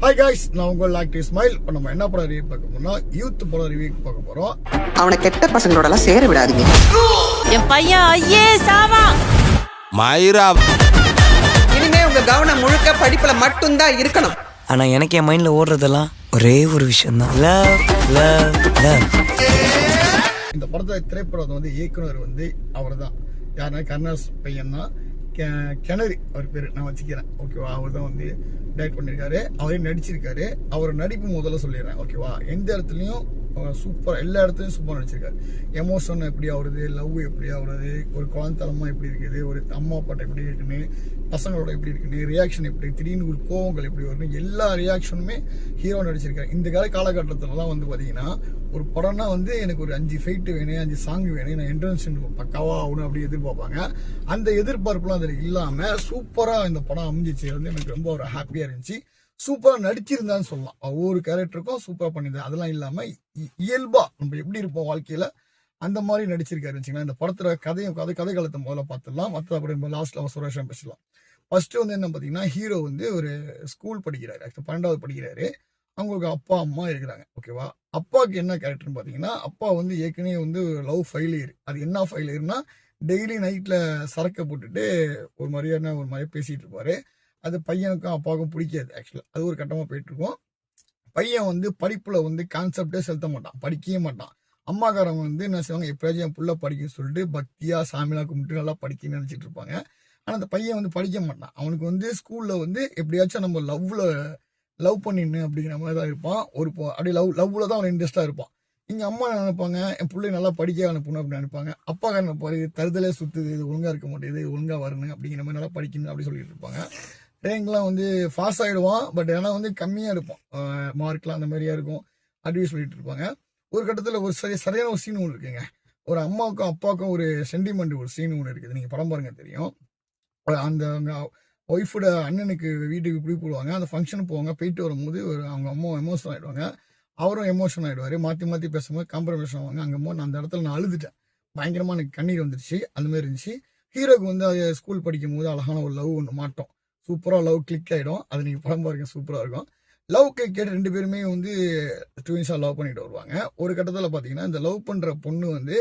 Hi guys, நான் உங்கள் active smile. இப்போ நம்ம என்ன படம் ரிவ்யூ பார்க்க போறோம்னா யூத் படம் ரிவ்யூ பார்க்க போறோம். அவனை கெட்ட பசங்களோட எல்லாம் சேர விடாதீங்க. என் பையன் ஐயே சாவா மயிரா. இனிமே உங்க கவனம் முழுக்க படிப்புல மட்டும்தான் இருக்கணும். ஆனா எனக்கு என் மைண்ட்ல ஓடுறதெல்லாம் ஒரே ஒரு விஷயம் தான், லவ் லவ் லவ். இந்த படத்தை திரைப்படம் வந்து இயக்குனர் வந்து அவர் தான். யாருன்னா கருணாஸ் பையன் தான், கிணறு அவர் பேரு, நான் வச்சுக்கிறேன். ஓகேவா, அவர் தான் வந்து டைரக்ட் பண்ணியிருக்காரு, அவரே நடிச்சிருக்காரு. அவர் நடிப்பு முதல்ல சொல்லிடுறேன். ஓகேவா, எந்த இடத்துலையும் சூப்பர், எல்லா இடத்துலையும் சூப்பராக நடிச்சிருக்காரு. எமோஷன் எப்படி ஆகுறது, லவ் எப்படி ஆகுறது, ஒரு குழந்தரமா எப்படி இருக்குது, ஒரு அம்மா அப்பாட்ட எப்படி இருக்குன்னு, பசங்களோட எப்படி இருக்குன்னு, ரியாக்ஷன் எப்படி, திடீர்னு ஒரு கோவங்கள் எப்படி வருது, எல்லா ரியாக்ஷனுமே ஹீரோ நடிச்சிருக்காரு. இந்த காலகட்டத்திலலாம் வந்து பார்த்தீங்கன்னா ஒரு படம்னா வந்து எனக்கு ஒரு 5 ஃபைட்டு வேணும், 5 சாங் வேணும், நான் என்ட்ரன்ஸ் பக்காவா ஆகணும் அப்படி எதிர்பார்ப்பாங்க. அந்த எதிர்பார்ப்புலாம் அதில் இல்லாம சூப்பரா இந்த படம் அமைஞ்சிச்சு. வந்து எனக்கு ரொம்ப ஒரு ஹாப்பியா இருந்துச்சு. சூப்பரா நடிச்சிருந்தான்னு சொல்லலாம். ஒவ்வொரு கேரக்டருக்கும் சூப்பரா பண்ணியிருந்தேன். அதெல்லாம் இல்லாம இயல்பா நம்ம எப்படி இருப்போம் வாழ்க்கையில அந்த மாதிரி நடிச்சிருக்காரு. இந்த படத்துல கதை காலத்தை முதல்ல பார்த்துடலாம். மற்ற அப்படி லாஸ்ட்ல சுரேஷன் பேசலாம். ஃபர்ஸ்ட் வந்து என்ன பார்த்தீங்கன்னா, ஹீரோ வந்து ஒரு ஸ்கூல் படிக்கிறாரு, 12வது படிக்கிறாரு. அவங்களுக்கு அப்பா அம்மா இருக்கிறாங்க. ஓகேவா, அப்பாவுக்கு என்ன கேரக்டர்னு பார்த்தீங்கன்னா, அப்பா வந்து ஏற்கனவே வந்து லவ் ஃபெயிலியர். அது என்ன ஃபெயிலியர்னா, டெய்லி நைட்ல சரக்கை போட்டுட்டு ஒரு மாதிரியா பேசிட்டு இருப்பாரு. அது பையனுக்கும் அப்பாவுக்கும் பிடிக்காது. ஆக்சுவலா அது ஒரு கட்டமா போயிட்டு இருக்கும். பையன் வந்து படிப்புல வந்து கான்செப்டே செலுத்த மாட்டான், படிக்கவே மாட்டான். அம்மாக்காரங்க வந்து என்ன செய்வாங்க, எப்பயாச்சும் என் புள்ள படிக்க சொல்லிட்டு பக்தியா சாமிலாம் கும்பிட்டு நல்லா படிக்கணும்னு நினைச்சிட்டு இருப்பாங்க. ஆனா அந்த பையன் வந்து படிக்க மாட்டான். அவனுக்கு வந்து ஸ்கூல்ல வந்து எப்படியாச்சும் நம்ம லவ் பண்ணிடணும் அப்படிங்கிற மாதிரி தான் இருப்பான். அப்படி லவ்ல தான் அவன் இன்ட்ரெஸ்டா இருப்பான். இங்க அம்மா என்ன நினைப்பாங்க, என் பிள்ளை நல்லா படிக்க அனுப்பணும் அப்படின்னு நினைப்பாங்க. அப்பா நினைப்பாரு, தருதலே சுத்துது, இது ஒழுங்கா இருக்க மாட்டேங்குது, இது ஒழுங்கா வரணும் அப்படிங்கிற மாதிரி நல்லா படிக்கணும் அப்படி சொல்லிட்டு இருப்பாங்க. ரேங்க்லாம் வந்து பாஸ் ஆகிடுவான். பட் ஏன்னா வந்து கம்மியாக இருப்போம், மார்க்லாம் அந்த மாதிரியா இருக்கும். அப்படி சொல்லிட்டு இருப்பாங்க. ஒரு கட்டத்தில் ஒரு சரியான ஒரு சீன் ஒன்று இருக்குங்க. ஒரு அம்மாவுக்கும் அப்பாவுக்கும் ஒரு சென்டிமெண்ட் ஒரு சீன் ஒன்று இருக்குது. நீங்கள் படம் பாருங்க தெரியும். அந்த ஒய்ஃபோட அண்ணனுக்கு வீட்டுக்கு குடி போடுவாங்க. அந்த ஃபங்க்ஷனுக்கு போவாங்க. போயிட்டு வரும்போது அவங்க அம்மா எமோஷன் ஆகிடுவாங்க, அவரும் எமோஷன் ஆகிடுவார். மாற்றி பேசும்போது காம்ப்ரமைஸ் ஆவாங்க. அங்கே நான் அந்த இடத்துல நான் அழுதுட்டேன். பயங்கரமாக எனக்கு கண்ணீர் வந்துருச்சு. அந்த மாதிரி இருந்துச்சு. ஹீரோக்கு வந்து அது ஸ்கூல் படிக்கும் போது அழகான ஒரு லவ் ஒன்று மாட்டோம். சூப்பராக லவ் கிளிக் ஆகிடும். அது நீங்கள் படம் பாருங்க, சூப்பராக இருக்கும். லவ் கிளிக் ஆகிட்டு 2 பேருமே வந்து ட்வின்ஸாக லவ் பண்ணிட்டு வருவாங்க. ஒரு கட்டத்தில் பார்த்தீங்கன்னா, இந்த லவ் பண்ணுற பொண்ணு வந்து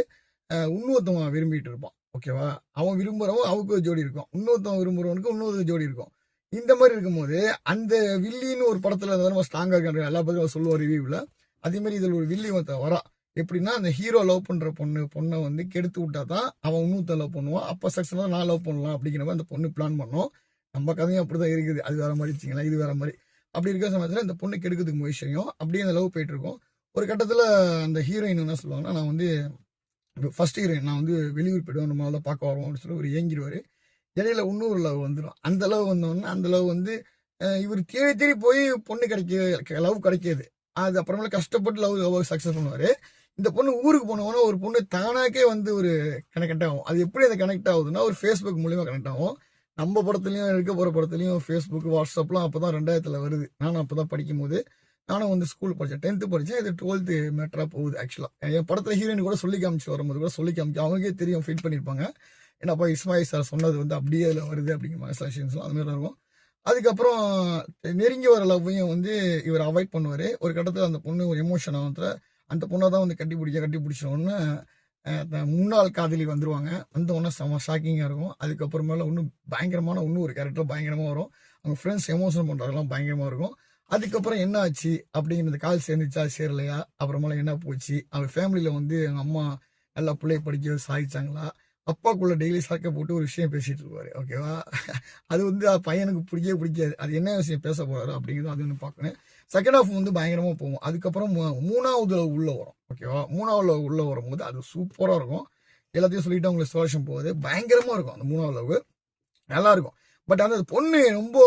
இன்னொருத்தவன் விரும்பிட்டு இருப்பான். ஓகேவா, அவன் விரும்புகிறவன் அவனுக்கு ஒரு ஜோடி இருக்கும், இன்னொருத்தவன் விரும்புகிறவனுக்கு இன்னொரு ஜோடி இருக்கும். இந்த மாதிரி இருக்கும்போது அந்த வில்லின்னு ஒரு படத்தில் ரொம்ப ஸ்ட்ராங்காக இருக்காங்க, எல்லா பற்றியும் சொல்லுவார் ரிவ்யூவில். அதே மாதிரி இதில் ஒரு வில்லி வரா. எப்படின்னா, அந்த ஹீரோ லவ் பண்ணுற பொண்ணை வந்து கெடுத்து விட்டா தான் அவன் இன்னொருத்த லவ் பண்ணுவான். அப்போ சக்ஸஸாக நான் லவ் பண்ணலாம் அப்படிங்கிற மாதிரி அந்த பொண்ணு பிளான் பண்ணோம். நம்ம கதையும் அப்படிதான் இருக்குது. அது வேற மாதிரி வச்சுங்களா, இது வேற மாதிரி. அப்படி இருக்கிற சமயத்தில் இந்த பொண்ணு கெடுக்கிறதுக்கு முயற்சியும் அப்படியே அந்த லவ் போயிட்டு இருக்கும். ஒரு கட்டத்தில் அந்த ஹீரோயின் என்ன சொல்லுவாங்கன்னா, நான் வந்து ஃபர்ஸ்ட் ஹீரோயின் நான் வந்து வெளியூர் போய்டுவேன், நம்ம முதல்ல பார்க்க வருவோம் அப்படின்னு சொல்லி ஒரு ஏங்கிடுவார். இடையில இன்னொரு லவ் வந்துடும். அந்த லவ் வந்தோடனே அந்த லவ் வந்து இவர் தேடி போய் பொண்ணு லவ் கிடைக்கிது. அது அப்புறமேல கஷ்டப்பட்டு லவ் சக்ஸஸ் பண்ணுவார். இந்த பொண்ணு ஊருக்கு போனவொன்னே ஒரு பொண்ணு தானாக்கே வந்து ஒரு கனெக்ட் ஆகும். அது எப்படி அது கனெக்ட் ஆகுதுன்னா, ஒரு ஃபேஸ்புக் மூலியமாக கனெக்ட் ஆகும். நம்ம படத்துலையும் இருக்க போகிற படத்துலையும் ஃபேஸ்புக் வாட்ஸ்அப்லாம் அப்போ தான் 2000 வருது. நானும் அப்போ தான் படிக்கும் போது, நானும் வந்து ஸ்கூல் படித்தேன், 10th படித்தேன். இது 12th மேட்டராக போகுது. ஆக்சுவலாக என் படத்தில் ஹீரோயின் கூட சொல்லி காமிச்சு வரும்போது கூட சொல்லி காமிச்சு அவங்களுக்கே தெரியும், ஃபீட் பண்ணியிருப்பாங்க. ஏன்னாப்பா இஸ்மாயில் சார் சொன்னது வந்து அப்படியே அதில் வருது அப்படிங்கிற மாதிரி செலக்ஷன்ஸ்லாம் அது மாதிரி இருக்கும். அதுக்கப்புறம் நெருங்கி வர லவ்வையும் வந்து இவர் அவாய்ட் பண்ணுவார். ஒரு கட்டத்தில் அந்த பொண்ணு ஒரு எமோஷன் ஆகுது. அந்த பொண்ணை தான் வந்து கட்டி பிடிச்சோன்னு முன்னாள் காதலி வந்துருவாங்க. வந்த உடனே செம ஷாக்கிங்காக இருக்கும். அதுக்கப்புறமேல இன்னும் ஒரு கேரக்டர் பயங்கரமாக வரும். அவங்க ஃப்ரெண்ட்ஸ் எமோஷன் பண்ணுறதெல்லாம் பயங்கரமாக இருக்கும். அதுக்கப்புறம் என்ன ஆச்சு அப்படிங்கிறது, கால் சேர்ந்துச்சா சேரலையா, அப்புறமேல என்ன போச்சு, அவங்க ஃபேமிலியில் வந்து அவங்க அம்மா நல்லா பிள்ளைய படிக்க சாதிச்சாங்களா, அப்பாக்குள்ள டெய்லி சாக்க போட்டு ஒரு விஷயம் பேசிட்டு இருப்பாரு. ஓகேவா, அது வந்து பையனுக்கு பிடிக்காது. அது என்ன விஷயம் பேச போறாரு அப்படிங்கிறது அது ஒன்று பார்க்கணும். செகண்ட் ஹாஃப் வந்து பயங்கரமாக போகும். அதுக்கப்புறம் 3வது உள்ள வரும். ஓகேவா, 3வது உள்ள வரும்போது அது சூப்பராக இருக்கும். எல்லாத்தையும் சொல்லிட்டு அவங்களுக்கு சோஷம் போகுது, பயங்கரமாக இருக்கும். அந்த 3வது லவ் நல்லா இருக்கும். பட் அந்த பொண்ணு ரொம்ப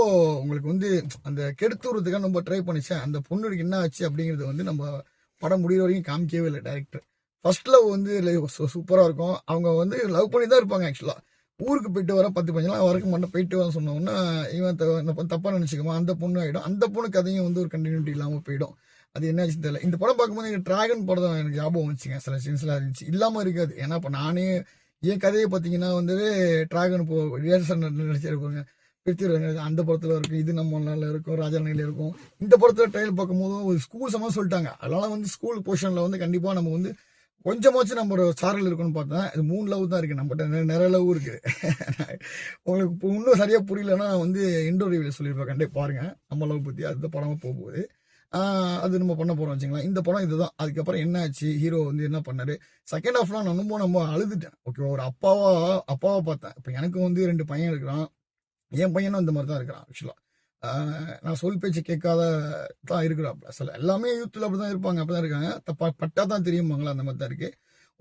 உங்களுக்கு வந்து அந்த கெடுத்துறதுக்காக ரொம்ப ட்ரை பண்ணிச்சேன். அந்த பொண்ணுக்கு என்ன ஆச்சு அப்படிங்கிறது வந்து நம்ம படம் முடிகிற வரைக்கும் காமிக்கவே இல்லை டேரக்டர். ஃபர்ஸ்ட் லவ் வந்து சூப்பராக இருக்கும். அவங்க வந்து லவ் பண்ணி தான் இருப்பாங்க. ஆக்சுவலாக ஊருக்கு போயிட்டு வர 10 15 வரக்க மாட்டேன், போயிட்டு வர சொன்னோன்னா இவன் தப்பாக நினச்சிக்குமா, அந்த பொண்ணு ஆகிடும். அந்த பொண்ணு கதையும் வந்து ஒரு கண்டினியூட்டி இல்லாமல் போயிடும். அது என்னாச்சுன்னு தெரியல. இந்த படம் பார்க்கும்போது எனக்கு டிராகன் படம் தான் எனக்கு ஞாபகம் வந்துச்சுங்க. சில சீன்ஸ்லாம் இருந்துச்சு, இல்லாமல் இருக்காது. ஏன்னா இப்போ நானே என் கதையை பார்த்தீங்கன்னா வந்து டிராகன் ரியாக்ஷன் நடிச்சிருப்பாங்க. எடுத்துருவாங்க. அந்த படத்துல இருக்கும், இது நம்ம நல்லா இருக்கும், ராஜாநிலையில இருக்கும். இந்த படத்துல ட்ரையல் பார்க்கும்போது ஒரு ஸ்கூல் சம்மந்தம் சொல்லிட்டாங்க. அதனால வந்து ஸ்கூல் போர்ஷன்ல வந்து கண்டிப்பா நம்ம வந்து கொஞ்சமாச்சும் நம்ம ஒரு சாரல் இருக்குன்னு பார்த்தா இது 3 லவ் தான் இருக்கு. நம்மகிட்ட நிறைய லவ் இருக்கு. உங்களுக்கு இப்போ இன்னும் சரியா புரியலன்னா நான் வந்து இன்டோர் ரிவ்யூல சொல்லியிருப்பேன். கண்டிப்பா பாருங்க நம்ம லவ் பத்தி. அது படமா போகுது. அது நம்ம பண்ண போறோம் வச்சுங்களேன். இந்த படம் இதுதான். அதுக்கப்புறம் என்ன ஆச்சு, ஹீரோ வந்து என்ன பண்ணாரு, செகண்ட் ஹாஃப்லாம் நான் நம்ம அழுதுட்டேன். ஓகேவா, ஒரு அப்பாவா பார்த்தேன். இப்போ எனக்கு வந்து 2 பையன் இருக்கிறான். என் பையனும் இந்த மாதிரி தான் இருக்கிறான் ஆக்சுவலா. நான் சொல் பேச்சு கேட்காத தான் இருக்கிறாப்ல. சில எல்லாமே யூத்தில் அப்படிதான் இருப்பாங்க, அப்படிதான் இருக்காங்க. பட்டா தான் தெரியுமாங்களா, அந்த மாதிரி தான் இருக்கு.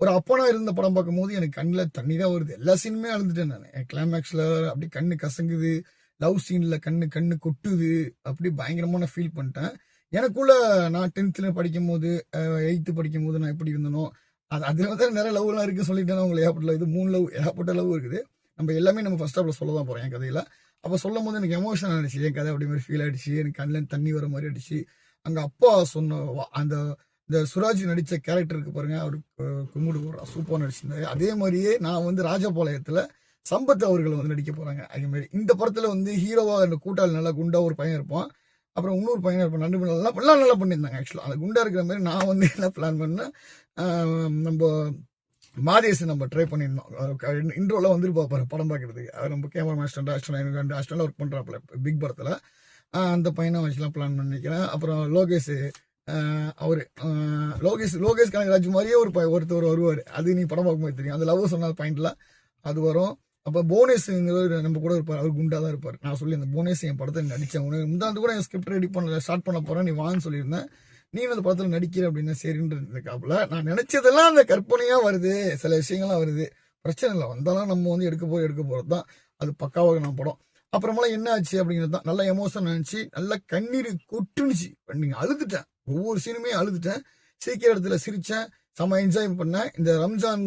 ஒரு அப்பனா இருந்த படம் பார்க்கும்போது எனக்கு கண்ணில் தண்ணி தான் வருது. எல்லா சீனுமே அழுதுட்டேன் நான். கிளைமேக்ஸ்ல அப்படி கண்ணு கசங்குது, லவ் சீன்ல கண்ணு கொட்டுது, அப்படி பயங்கரமான ஃபீல் பண்ணிட்டேன். எனக்குள்ள நான் 10th படிக்கும் போது 8th படிக்கும் போது நான் எப்படி இருந்தனோ அதுல வந்து நிறைய லவ்லாம் இருக்குன்னு சொல்லிட்டேன். உங்களுக்கு ஏகப்பட்ட இது 3 லவ் ஏகப்பட்ட லவ் இருக்குது. நம்ம எல்லாமே நம்ம ஃபர்ஸ்ட் ஹாப்ல சொல்ல தான் போறோம் என் கதையில. அப்போ சொல்லும் போது எனக்கு எமோஷன் ஆயிடுச்சு. என் கதை அப்படி மாதிரி ஃபீல் ஆயிடுச்சு. எனக்கு கண்ணில் தண்ணி வர மாதிரி ஆயிடுச்சு. அங்க அப்பா சொன்ன அந்த இந்த சுராஜ் நடிச்ச கேரக்டருக்கு பாருங்க, அவருக்கு கும்பிடு போடுறான், சூப்பராக நடிச்சிருந்தாரு. அதே மாதிரியே நான் வந்து ராஜபாளையத்துல சம்பத் அவர்கள் வந்து நடிக்க போறாங்க. அதே மாதிரி இந்த படத்துல வந்து ஹீரோவா அந்த கூட்டாளி நல்லா குண்டா ஒரு பையன் இருப்பான். அப்புறம் இன்னொரு பையன் இருப்பான். நல்லா பண்ணியிருந்தாங்க ஆக்சுவலா. அது குண்டா இருக்கிற மாதிரி நான் வந்து என்ன பிளான் பண்ணேன், நம்ம மாதேஷ் நம்ம ட்ரை பண்ணியிருந்தோம். இன்ட்ரோல வந்துருப்பா பாரு படம் பார்க்கறதுக்கு. அவர் நம்ம கேமரா அசிஸ்டன்ட் ஒர்க் பண்றாப்புல பிக் படத்துல. அந்த பையனை வச்சுலாம் பிளான் பண்ணிக்கிறேன். அப்புறம் லோகேஷ், அவரு லோகேஷ் கனகராஜ் மாதிரியே ஒருத்தர் வருவார். அது நீ படம் பார்க்கும்போது தெரியும். அந்த லவ் சொன்ன பாயிண்ட்ல அது வரும். அப்போ போனஸ் நம்ம கூட இருப்பார். அவர் குண்டா தான் இருப்பார். நான் சொல்லி அந்த போனஸ் என் படத்தை நடிச்சேன். முந்தாண்டு கூட என் ஸ்கிரிப்ட் ரெடி பண்ண ஸ்டார்ட் பண்ண போறேன், நீ வான்னு சொல்லியிருந்தேன். நீ அந்த படத்துல நடிக்கிற அப்படின்னு சரின்ற காப்புல நான் நினைச்சதெல்லாம் அந்த கற்பனையா வருது, சில விஷயங்கள்லாம் வருது. பிரச்சனை இல்லை, வந்தாலும் நம்ம வந்து எடுக்க போறது தான். அது பக்காவாக நான் படம். அப்புறமெல்லாம் என்ன ஆச்சு அப்படிங்கிறது தான். நல்ல எமோஷன் நினைச்சு நல்ல கண்ணீர் கொட்டுனுச்சு. நீங்க அழுதுட்டேன், ஒவ்வொரு சீனுமே அழுதுட்டேன். சீக்கிரம் இடத்துல சிரிச்சேன், செம்ம என்ஜாய் பண்ணேன். இந்த ரம்ஜான்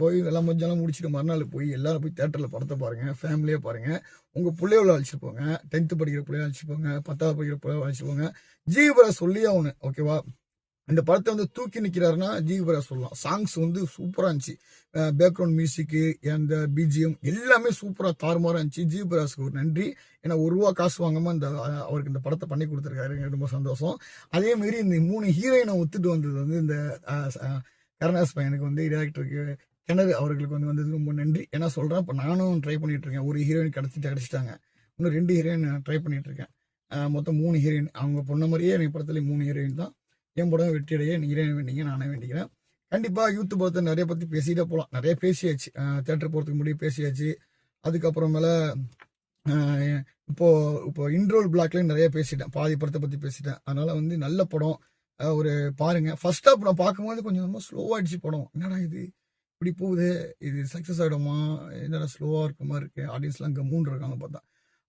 போய் எல்லாம் மஞ்சள்லாம் முடிச்சுட்டு மறுநாள் போய் எல்லாரும் போய் தேட்டரில் படத்தை பாருங்க, ஃபேமிலியாக பாருங்க. உங்க பிள்ளைகளை அழைச்சிட்டு போங்க, 10th படிக்கிற பிள்ளைய அழைச்சிட்டு போங்க, 10th படிக்கிற பிள்ளைய அழைச்சிட்டு போங்க. ஜீவரா சொல்லியே ஒன்று ஓகேவா. இந்த படத்தை வந்து தூக்கி நிற்கிறாருன்னா ஜீவரா சொல்லலாம். சாங்ஸ் வந்து சூப்பராக இருந்துச்சு. பேக்ரவுண்ட் மியூசிக்கு, அந்த பிஜிஎம் எல்லாமே சூப்பராக தாறுமாறாக இருந்துச்சு. ஜீவராஜுக்கு ஒரு நன்றி. ஏன்னா ₹1 காசு வாங்காம அவருக்கு இந்த படத்தை பண்ணி கொடுத்துருக்காரு. ரொம்ப சந்தோஷம். அதே மாதிரி இந்த 3 ஹீரோயினை ஒத்துட்டு வந்தது வந்து இந்த கருணாஸ் பையனுக்கு வந்து டைரக்டருக்கு கிணறு அவர்களுக்கு வந்து வந்தது ரொம்ப நன்றி. ஏன்னா சொல்றேன், இப்போ நானும் ட்ரை பண்ணிட்டு இருக்கேன். ஒரு ஹீரோயின் கிடைச்சிட்டாங்க, இன்னும் 2 ஹீரோயின் ட்ரை பண்ணிட்டு இருக்கேன். மொத்தம் 3 ஹீரோயின். அவங்க பொண்ண மாதிரியே எனக்கு படத்துல 3 ஹீரோயின் தான். என் படம் வெற்றியடைய ஹீரோயின் வேண்டிங்க, நானே வேண்டிக்கிறேன். கண்டிப்பா யூத் படத்தை நிறைய பத்தி பேசிட்டே போகலாம். நிறைய பேசியாச்சு, தேட்டர் போறதுக்கு முன்னாடி பேசியாச்சு. அதுக்கப்புறமேல இப்போ இன்ட்ரோல் பிளாக்லயும் நிறைய பேசிட்டேன், பாதி படத்தை பத்தி பேசிட்டேன். அதனால வந்து நல்ல படம். ஒரு பாருங்க. ஃபர்ஸ்ட் ஹாப் நான் பார்க்கும்போது கொஞ்சம் ரொம்ப ஸ்லோவாயிடுச்சு படம். என்னடா இது இப்படி போகுது, இது சக்சஸ் ஆகிடுமா, என்னடா ஸ்லோவா இருக்க மாதிரி இருக்கு, ஆடியன்ஸ்லாம் கம்மூன் இருக்காங்க பார்த்தா.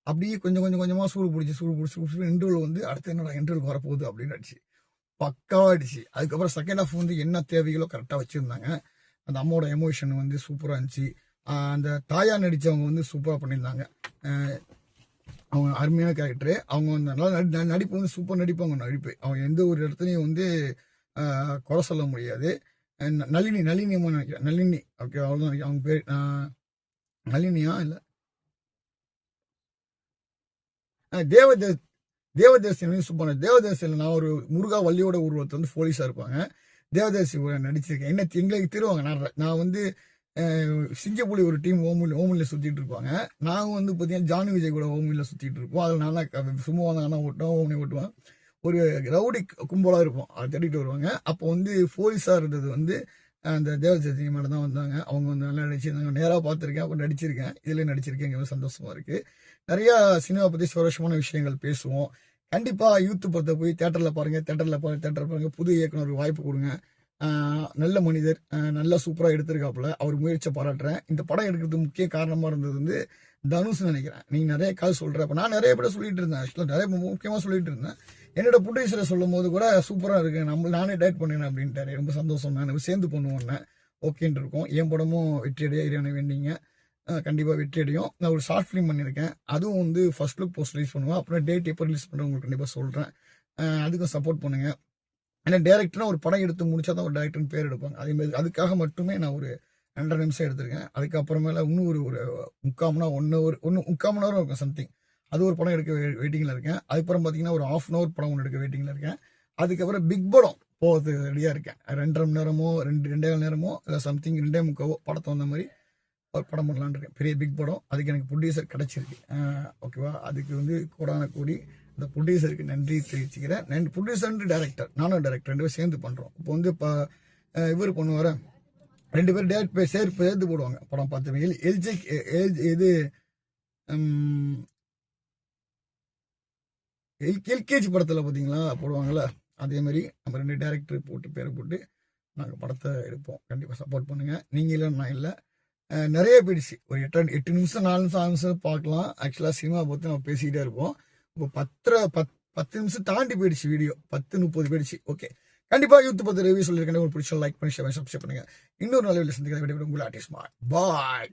அப்படியே கொஞ்சமா சூடு பிடிச்சி இன்ட்ரோல் வந்து அடுத்து என்னடா இன்ட்ரோல் வரப்போகுது அப்படின்னு ஆயிடுச்சு. பக்காவாயிடுச்சு. அதுக்கப்புறம் செகண்ட் ஹாஃப் வந்து என்ன தேவைகளோ கரெக்டாக வச்சிருந்தாங்க. அந்த அம்மாவோட எமோஷன் வந்து சூப்பராக இருந்துச்சு. அந்த தாயா நடிச்சவங்க வந்து சூப்பராக பண்ணியிருந்தாங்க. அவங்க அருமையான கேரக்டரு. அவங்க வந்து நல்லா நடிப்பு வந்து சூப்பர் நடிப்பாங்க. அவங்க எந்த ஒரு இடத்துலையும் வந்து குறை சொல்ல முடியாது. நளினி அம்மா நினைக்கிறேன், நளினி. ஓகே, அவ்வளோதான் அவங்க பேர். நளினியா இல்லை தேவதேசி சூப்பர். தேவதேசியில் நான் ஒரு முருகா வள்ளியோட உருவத்தை வந்து போலீஸா இருப்பாங்க. தேவதேசி நடிச்சிருக்கேன். என்ன எங்களுக்கு திருவாங்க. நான் வந்து சிங்கப்புலி ஒரு டீம் ஓமில்ல சுத்திட்டு இருப்பாங்க. நாங்க வந்து பார்த்தீங்கன்னா ஜானு விஜய் கூட ஓமில்ல சுத்திட்டு இருப்போம். அதில் நான் சும்மா வந்தாங்கன்னா ஓட்டுவேன், ஓமனி ஓட்டுவேன். ஒரு ரவுடி கும்பலாக இருப்போம், அதை தேடிட்டு வருவாங்க. அப்போ வந்து போலீஸா இருந்தது வந்து அந்த தேவதேசி மேடம் தான் வந்தாங்க. அவங்க வந்து நல்லா நடிச்சிருந்தாங்க. நேராக பார்த்துருக்கேன், அப்போ நடிச்சிருக்கேன், இதுலேயும் நடிச்சிருக்கேன். சந்தோஷமா இருக்கு. நிறைய சினிமா பத்தி சுவாரஸ்யமான விஷயங்கள் பேசுவோம். கண்டிப்பா யூத் படத்தை போய் தேட்டர்ல பாருங்க. புது இயக்குனர் வாய்ப்பு கொடுங்க. நல்ல மனிதர், நல்லா சூப்பரா எடுத்திருக்காப்புல. அவர் முயற்சியை பாராட்டுறேன். இந்த படம் எடுக்கிறதுக்கு முக்கிய காரணமா இருந்தது வந்து தனுஷ் நினைக்கிறேன். நீங்க நிறைய கால் சொல்ற, அப்ப நான் நிறைய பேர் சொல்லிட்டு இருந்தேன். ஆக்சுவலா நிறைய முக்கியமா சொல்லிட்டு இருந்தேன். என்னோட ப்ரொடியூசரை சொல்லும் போது கூட சூப்பரா இருக்கு, நானே டைரக்ட் பண்ணேன் அப்படின்ட்டாரு. ரொம்ப சந்தோஷம். நான் சேர்ந்து பண்ணுவோன்னு ஓகேன்னு இருக்கோம். என் படமும் வெற்றியடைய இறைவனை வேண்டிங்க. கண்டிப்பா வெற்றி அடையும். நான் ஒரு ஷார்ட் ஃபிலிம் பண்ணியிருக்கேன். அதுவும் வந்து ஃபர்ஸ்ட் லுக் போஸ்ட் ரிலீஸ் பண்ணுவேன். அப்புறம் டேட் எப்போ ரிலீஸ் பண்ணுறேன் உங்களுக்கு கண்டிப்பாக சொல்கிறேன். அதுக்கும் சப்போர்ட் பண்ணுங்க. ஏன்னா டேரக்டர்னா ஒரு படம் எடுத்து முடிச்சா தான் ஒரு டேரக்டர்னு பேர் எடுப்பாங்க. அதே மாதிரி அதுக்காக மட்டுமே நான் ஒரு 2.5 நிமிஷம் எடுத்திருக்கேன். அதுக்கப்புறமேல இன்னும் ஒரு 3/4 மணி நேரம் இருக்கும் சம்திங். அது ஒரு படம் எடுக்க வெயிட்டிங்கில் இருக்கேன். அதுக்கப்புறம் பார்த்தீங்கன்னா ஒரு 1/2 hour படம் ஒன்று எடுக்க வெயிட்டிங்கில் இருக்கேன். அதுக்கப்புறம் பிக் படம் போகிறது ரெடியாக இருக்கேன். 2.5 மணி நேரமோ 2.25 நேரமோ இல்லை சம்திங் 2.25 படத்தை வந்த மாதிரி ஒரு படம் பண்ணலான்னு இருக்கேன். பெரிய பிக் படம். அதுக்கு எனக்கு ப்ரொடியூசர் கிடச்சிருக்கு. ஓகேவா, அதுக்கு வந்து கோடான கோடி இந்த ப்ரொடியூசருக்கு நன்றி தெரிவிச்சுக்கிறேன். ப்ரொடியூசர் டேரக்டர், நானும் டேரக்டர் 2 பேரும் சேர்ந்து பண்ணுறோம். இப்போ வந்து இப்போ இவர் பண்ணுவார், 2 பேர் டேரக்ட் சேர்த்து போடுவாங்க படம். பார்த்து இது எல்கேஜி படத்தில் பார்த்தீங்களா போடுவாங்கள்ல, அதே மாதிரி நம்ம 2 டேரக்டர் போட்டு பேரை போட்டு நாங்கள் படத்தை எடுப்போம். கண்டிப்பாக சப்போர்ட் பண்ணுங்கள். நீங்கள் இல்லை நான் இல்லை. நிறைய போயிடுச்சு. ஒரு 8 நிமிஷம் 4 நிமிஷம் 6 நிமிஷம் பார்க்கலாம். ஆக்சுவலாக சினிமா பற்றி நம்ம பேசிக்கிட்டே இருப்போம். இப்போ 10 நிமிஷம் தாண்டி போயிடுச்சு வீடியோ. 10-30 போயிடுச்சு. ஓகே, கண்டிப்பாக யூத் பற்றி ரிவ்யூ சொல்லியிருக்கேன். ஒரு பிடிச்ச லைக் பண்ணி ஷேர் சப்ஸ்கிரைப் பண்ணுங்கள். இன்னொரு நல்ல வீடியோ சந்திக்கிற வீடியோ உங்களை ஆர்டிஸ்ட் பாய்.